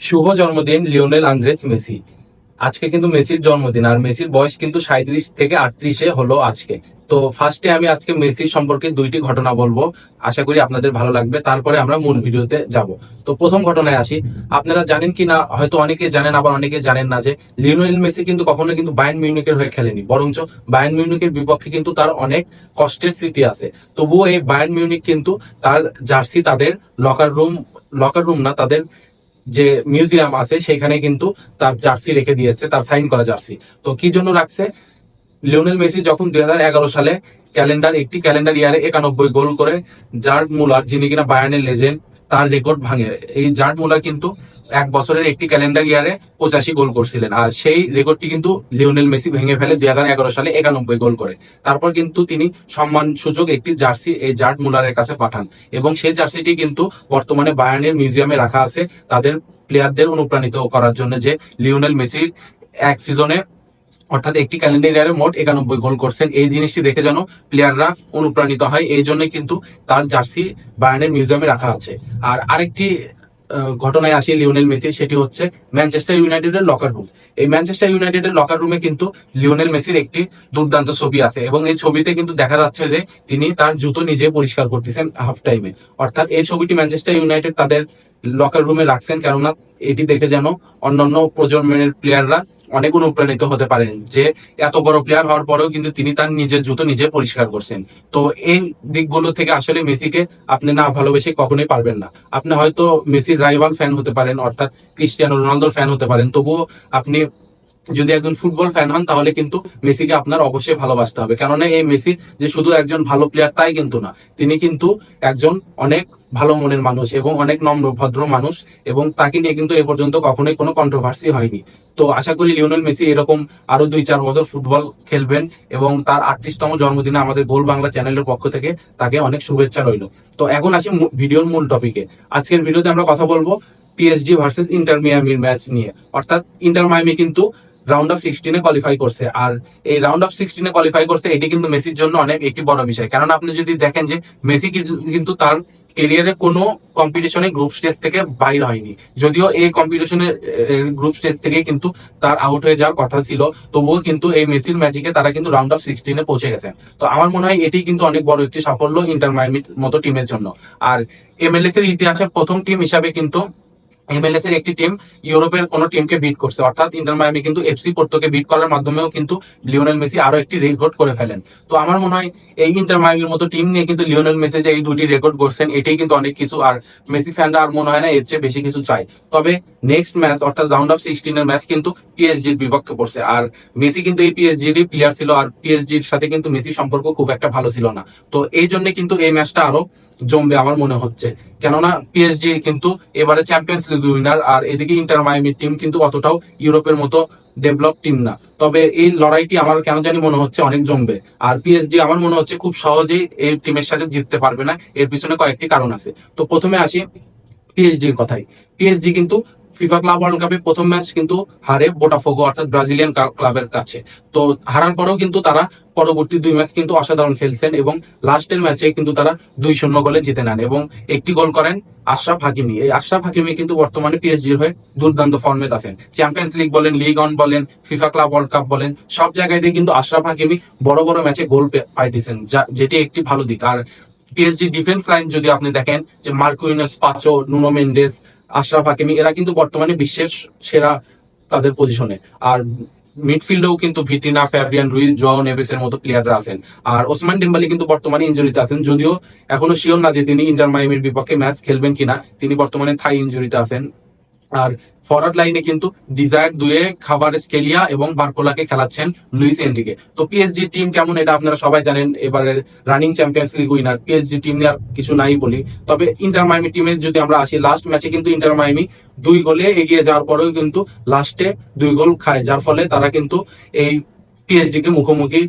শুভ জন্মদিন Lionel Andres Messi. আজকে কিন্তু মেসির জন্মদিন, আর মেসির বয়স কিন্তু 37 থেকে 38 হলো আজকে। তো ফার্স্টে আমি আজকে মেসির সম্পর্কে দুইটি ঘটনা বলবো, আশা করি আপনাদের ভালো লাগবে। তারপরে আমরা মূল ভিডিওতে যাব। তো প্রথম ঘটনায় আসি। আপনারা জানেন কি না, হয়তো অনেকে জানেন, আবার অনেকে জানেন না, যে লিওনেল মেসি কিন্তু কখনো কিন্তু বায়ার্ন মিউনিখের হয়ে খেলেনি, বরঞ্চ বায়ার্ন মিউনিখের বিপক্ষে কিন্তু তার অনেক কষ্টের স্মৃতি আছে। তবুও এই বায়ার্ন মিউনিখ কিন্তু তার জার্সি তাদের লকার রুম না, তাদের যে মিউজিয়াম আছে সেখানে কিন্তু তার জার্সি রেখে দিয়েছে, তার সাইন করা জার্সি। তো কি জন্য রাখছে? লিওনেল মেসি যখন 2011 সালে একটি ক্যালেন্ডার ইয়ারে 91 গোল করে জার্ড মুলার, যিনি কিনা বায়ার্নের লেজেন্ড, তার রেকর্ড ভাঙে। এই জার্ড মুলার কিন্তু এক বছরের একটি ক্যালেন্ডার ইয়ারে 85 গোল করছিলেন, আর সেই রেকর্ডটি কিন্তু লিওনেল মেসি ভেঙে ফেলে 2011 সালে 91 গোল করে। তারপর কিন্তু তিনি সম্মান সূচক একটি জার্সি এই জার্ড মুলারের কাছে পাঠান, এবং সেই জার্সিটি কিন্তু বর্তমানে বায়ার্নের মিউজিয়ামে রাখা আছে, তাদের প্লেয়ারদের অনুপ্রাণিত করার জন্য, যে লিওনেল মেসি এক সিজনে, অর্থাৎ একটি ক্যালেন্ডার ইয়ারে মোট 91 গোল করছেন। এই জিনিসটি দেখে যেন প্লেয়াররা অনুপ্রাণিত হয়, এই জন্য কিন্তু তার জার্সি বায়ার্নের মিউজিয়ামে রাখা আছে। আর আরেকটি ঘটনায় আসি লিওনেল মেসি, সেটি হচ্ছে ম্যানচেস্টার ইউনাইটেডের লকার রুম। এই ম্যানচেস্টার ইউনাইটেডের লকার রুমে কিন্তু লিওনেল মেসির একটি দুর্দান্ত ছবি আছে, এবং এই ছবিতে কিন্তু দেখা যাচ্ছে যে তিনি তার জুতো নিজে পরিষ্কার করতেছেন হাফ টাইমে। অর্থাৎ এই ছবিটি ম্যানচেস্টার ইউনাইটেড তাদের লকার রুমে রাখছেন, কেননা এটি দেখে যেন অন্যান্য প্রজন্মের প্লেয়াররা অনেক অনুপ্রাণিত হতে পারেন, যে এত বড় প্লেয়ার হওয়ার পরেও কিন্তু তিনি তার নিজের জুতো নিজে পরিষ্কার করছেন। তো এই দিকগুলো থেকে আসলে মেসিকে আপনি না ভালোবেসে কখনোই পারবেন না। আপনি হয়তো মেসির রাইভাল ফ্যান হতে পারেন, অর্থাৎ ক্রিস্টিয়ানো রোনালদোর ফ্যান হতে পারেন, তবুও আপনি যদি একজন ফুটবল ফ্যান হন তাহলে কিন্তু মেসিকে আপনার অবশ্যই ভালোবাসতে হবে। কেননা এই মেসি যে শুধু একজন ভালো প্লেয়ার তাই কিন্তু না, তিনি কিন্তু একজন অনেক ভালো মনের মানুষ এবং অনেক নম্র ভদ্র মানুষ, এবং তাকে নিয়ে কিন্তু এ পর্যন্ত কখনোই কোনো কন্ট্রোভার্সি হয়নি। তো আশা করি লিওনেল মেসি এরকম আরো 2-4 বছর ফুটবল খেলবেন, এবং তার 38তম জন্মদিনে আমাদের গোল বাংলা চ্যানেলের পক্ষ থেকে তাকে অনেক শুভেচ্ছা রইল। তো এখন আসি ভিডিওর মূল টপিকে। আজকের ভিডিওতে আমরা কথা বলবো পিএসজি ভার্সেস ইন্টার মিয়ামির ম্যাচ নিয়ে। অর্থাৎ ইন্টার মায়ামি কিন্তু রাউন্ড অফ 16-এ কোয়ালিফাই করছে, আর এই রাউন্ড অফ 16-এ কোয়ালিফাই করছে, এটি কিন্তু মেসির জন্য অনেক একটি বড় বিষয়। কারণ আপনি যদি দেখেন যে মেসি কিন্তু তার কেরিয়ারে কোনো কম্পিটিশনে গ্রুপ স্টেজ থেকে বাইর হয়নি, যদিও এই কম্পিটিশনে গ্রুপ স্টেজ থেকে কিন্তু তার আউট হয়ে যাওয়ার কথা ছিল, তবুও কিন্তু এই মেসির ম্যাজিকে তারা কিন্তু রাউন্ড অফ 16-এ পৌঁছে গেছেন। তো আমার মনে হয় এটি কিন্তু অনেক বড় একটি সাফল্য ইন্টার মায়ামির মতো টিমের জন্য। আর এমএলএস এর ইতিহাসের প্রথম টিম হিসাবে কিন্তু এমএলএস এর একটি টিম ইউরোপের কোন টিমকে বিট করছে, অর্থাৎ ইন্টার মায়ামি কিন্তু এফসি পোর্টোকে বিট করার মাধ্যমেও কিন্তু লিওনেল মেসি আরো একটি রেকর্ড করে ফেলেন। তো আমার মনে হয় এই ইন্টার মায়ামির মতো টিম নিয়ে কিন্তু লিওনেল মেসি যে এই দুটি রেকর্ড করছেন, এটাই কিন্তু অনেক কিছু। আর মেসি ফ্যানরা আর মনে হয় না এর চেয়ে বেশি কিছু চাই। তবে নেক্সট ম্যাচ, অর্থাৎ রাউন্ড অফ 16-এর ম্যাচ কিন্তু পিএসজির বিপক্ষে পড়ছে, আর মেসি কিন্তু এই পিএসজির প্লেয়ার ছিল, আর পিএসজির সাথে কিন্তু মেসি সম্পর্ক খুব একটা ভালো ছিল না। তো এই জন্য কিন্তু এই ম্যাচটা আরো জমবে আমার মনে হচ্ছে, কেননা পিএসজি কিন্তু এবারে চ্যাম্পিয়ন্স লিগ উইনার, আর এদিকে ইন্টার মায়ামির টিম কিন্তু অতটাও ইউরোপের মতো ডেভেলপ টিম না। তবে এই লড়াইটি আমার কেন জানি মনে হচ্ছে অনেক জমবে, আর পিএসজি আমার মনে হচ্ছে খুব সহজেই এই টিমের সাথে জিততে পারবে না। এর পিছনে কয়েকটি কারণ আছে। তো প্রথমে আসি পিএসজির কথাই। পিএসজি কিন্তু ফিফা ক্লাব ওয়ার্ল্ড কাপে প্রথম ম্যাচ কিন্তু হারে বোটাফোগো, অর্থাৎ ব্রাজিলিয়ান ক্লাবের কাছে। তো হারার পরেও কিন্তু তারা পরবর্তী 2 ম্যাচ কিন্তু অসাধারণ খেলছেন, এবং লাস্টের ম্যাচে কিন্তু তারা 2-0 গোলে জিতে নেন, এবং একটি গোল করেন আশরাফ হাকিমি। এই আশরাফ হাকিমি কিন্তু বর্তমানে পিএসজির হয়ে দুর্দান্ত ফর্মে আছেন। চ্যাম্পিয়ন্স লিগ বলেন, লিগ অন বলেন, ফিফা ক্লাব ওয়ার্ল্ড কাপ বলেন, সব জায়গায় কিন্তু আশরাফ হাকিমি বড় বড় ম্যাচে গোল পাইতেছেন, যেটি একটি ভালো দিক। আর পিএসজি ডিফেন্স লাইন যদি আপনি দেখেন, যে মার্কুইনাস, পাচো, নুনো মেন্ডেস, আশরাফ হাকিমি, এরা কিন্তু বর্তমানে বিশ্বের সেরা তাদের পজিশনে। আর মিডফিল্ডেও কিন্তু ভিটিনা, ফ্যাবিয়ান রুইজ, জোয়াও নেভেসের মতো প্লেয়াররা আছেন। আর ওসমান ডিম্বালি কিন্তু বর্তমানে ইনজুরিতে আছেন, যদিও এখনো শিওর না যে তিনি ইন্টার মায়ামির বিপক্ষে ম্যাচ খেলবেন কিনা, তিনি বর্তমানে থাই ইনজুরিতে আছেন। আর ফরওয়ার্ড লাইনে কিন্তু ডিজায়ার দুয়ে, খাভারেজকেলিয়া এবং বার্কোলাকে খেলাচ্ছেন লুইস এনরিকে। তো পিএসজি টিম কেমন এটা আপনারা সবাই জানেন, এবারের running champions league winner. PSG team নিয়ে আর কিছু নাই বলি। তবে ইন্টার মায়ামি টিমে যদি আমরা আসি, লাস্ট ম্যাচে কিন্তু ইন্টার মায়ামি 2 গোলে এগিয়ে যাওয়ার পরেও কিন্তু লাস্টে 2 গোল খায়, যার ফলে তারা কিন্তু এই পিএসজি কে মুখোমুখি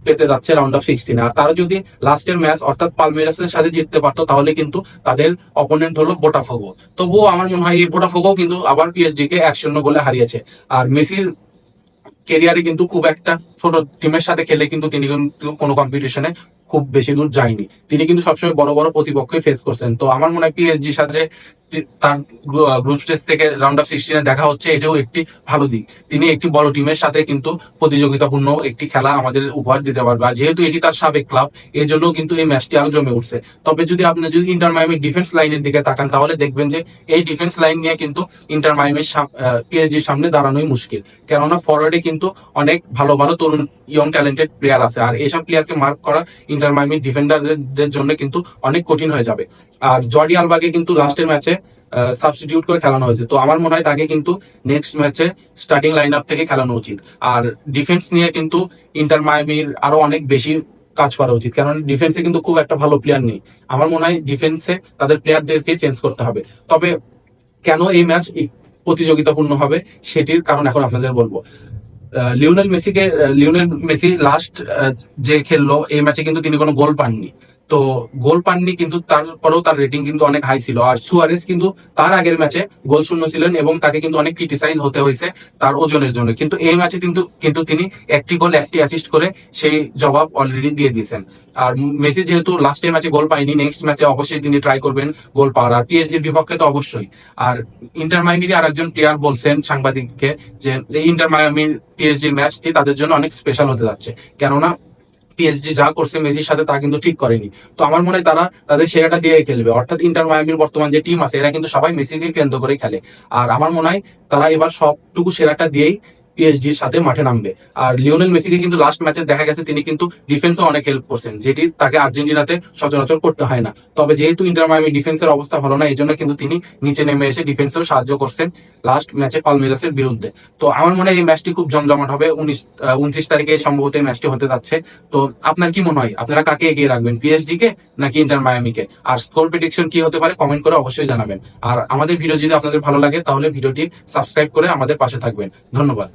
পেতে যাচ্ছে রাউন্ড অফ 16। আর তারা যদি লাস্টের ম্যাচ অর্থাৎ পালমেরাসের সাথে জিততে পারতো, তাহলে কিন্তু তাদের অপোনেন্ট হলো বোটাফোগো। তবুও আমার মনে হয় এই বোটাফোগো কিন্তু আবার পিএসজি কে 1-0 গোলে হারিয়েছে। আর মেসির কেরিয়ারে কিন্তু খুব একটা ছোট টিমের সাথে খেলে কিন্তু তিনি কিন্তু কোনো কম্পিটিশনে খুব বেশি দূর যায়নি, তিনি কিন্তু সবসময় বড় বড় প্রতিপক্ষই ফেস করছেন। তো আমার মনে হয় পিএসজির সাথে তার গ্রুপ স্টেজ থেকে রাউন্ড অফ 16 দেখা হচ্ছে, এটাও একটি ভালো দিক। তিনি একটি বড় টিমের সাথে কিন্তু প্রতিযোগিতাপূর্ণ একটি খেলা আমাদের উপহার দিতে পারবে, আর যেহেতু এটি তার সাবেক ক্লাব, এই জন্য কিন্তু এই ম্যাচটি আরো জমে উঠছে। তবে যদি আপনি যদি ইন্টার মায়ামির ডিফেন্স লাইনের দিকে তাকান, তাহলে দেখবেন যে এই ডিফেন্স লাইন নিয়ে কিন্তু ইন্টার মায়ামির পিএসজির সামনে দাঁড়ানোই মুশকিল, কেননা ফরওয়ার্ডে কিন্তু অনেক ভালো ভালো তরুণ ইয়ং ট্যালেন্টেড প্লেয়ার আছে, আর এইসব প্লেয়ারকে মার্ক করা ইন্টার মায়ামির ডিফেন্ডারদের জন্য কিন্তু অনেক কঠিন হয়ে যাবে। আর জর্ডি আলবাকে কিন্তু লাস্টের ম্যাচে সাবস্টিটিউট করে খেলানো হয়েছে, তো আমার মনে হয় তাকে কিন্তু নেক্সট ম্যাচে স্টার্টিং লাইন আপ থেকে খেলানো উচিত। আর ডিফেন্স নিয়ে কিন্তু ইন্টার মায়ামির আরো অনেক বেশি কাজ করা উচিত, কারণ ডিফেন্সে কিন্তু খুব একটা ভালো প্লেয়ার নেই। আমার মনে হয় ডিফেন্সে তাদের প্লেয়ারদেরকে চেঞ্জ করতে হবে। তবে কেন এই ম্যাচ প্রতিযোগিতাপূর্ণ হবে সেটির কারণ এখন আপনাদের বলবো। লিওনেল মেসি লাস্ট যে খেললো এই ম্যাচে কিন্তু তিনি কোনো গোল পাননি। তো গোল পাননি কিন্তু তারপরেও তার রেটিং কিন্তু অনেক হাই ছিল। আর সুয়ারেজ কিন্তু তার আগের ম্যাচে গোল শূন্য ছিলেন এবং তাকে কিন্তু অনেক ক্রিটিসাইজ হতে হয়েছে তার ওজনের জন্য, কিন্তু এই ম্যাচে কিন্তু তিনি একটি গোল একটি অ্যাসিস্ট করে সেই জবাব অলরেডি দিয়ে দিয়েছেন। আর মেসি যেহেতু লাস্টের ম্যাচে গোল পায়নি, নেক্সট ম্যাচে অবশ্যই তিনি ট্রাই করবেন গোল পাওয়ার, আর পিএসজির বিপক্ষে তো অবশ্যই। আর ইন্টার মায়ামির আর একজন প্লেয়ার বলছেন সাংবাদিককে যে ইন্টার মায়ামির পিএসজির ম্যাচটি তাদের জন্য অনেক স্পেশাল হতে যাচ্ছে, কেননা পিএসজি যা করছে মেসির সাথে তা কিন্তু ঠিক করেনি। তো আমার মনে হয় তারা তাদের সেরাটা দিয়ে খেলবে, অর্থাৎ ইন্টার মায়ামির বর্তমান যে টিম আছে এরা কিন্তু সবাই মেসিকে কেন্দ্র করে খেলে, আর আমার মনে হয় তারা এবার সবটুকু সেরাটা দিয়েই পিএসজির সাথে মাঠে নামবে। আর লিওনেল মেসিকে কিন্তু লাস্ট ম্যাচে দেখা গেছে তিনি কিন্তু ডিফেন্সে অনেক হেল্প করছেন, যেটি তাকে আর্জেন্টিনাতে সচরাচর করতে হয় না। তবে যেহেতু ইন্টার মায়ামি ডিফেন্সের অবস্থা ভালো না, এই জন্য কিন্তু তিনি নিচে নেমে এসে ডিফেন্সেও সাহায্য করছেন লাস্ট ম্যাচে পালমেরাসের বিরুদ্ধে। তো আমার মনে হয় এই ম্যাচটি খুব জমজমাট হবে। 29 তারিখে সম্ভবত এই ম্যাচটি হতে যাচ্ছে। তো আপনার কি মনে হয়, আপনারা কাকে এগিয়ে রাখবেন, পিএসজি কে নাকি ইন্টার মায়ামিকে? আর স্কোর প্রেডিকশন কি হতে পারে কমেন্ট করে অবশ্যই জানাবেন। আর আমাদের ভিডিও যদি আপনাদের ভালো লাগে তাহলে ভিডিওটি সাবস্ক্রাইব করে আমাদের পাশে থাকবেন। ধন্যবাদ।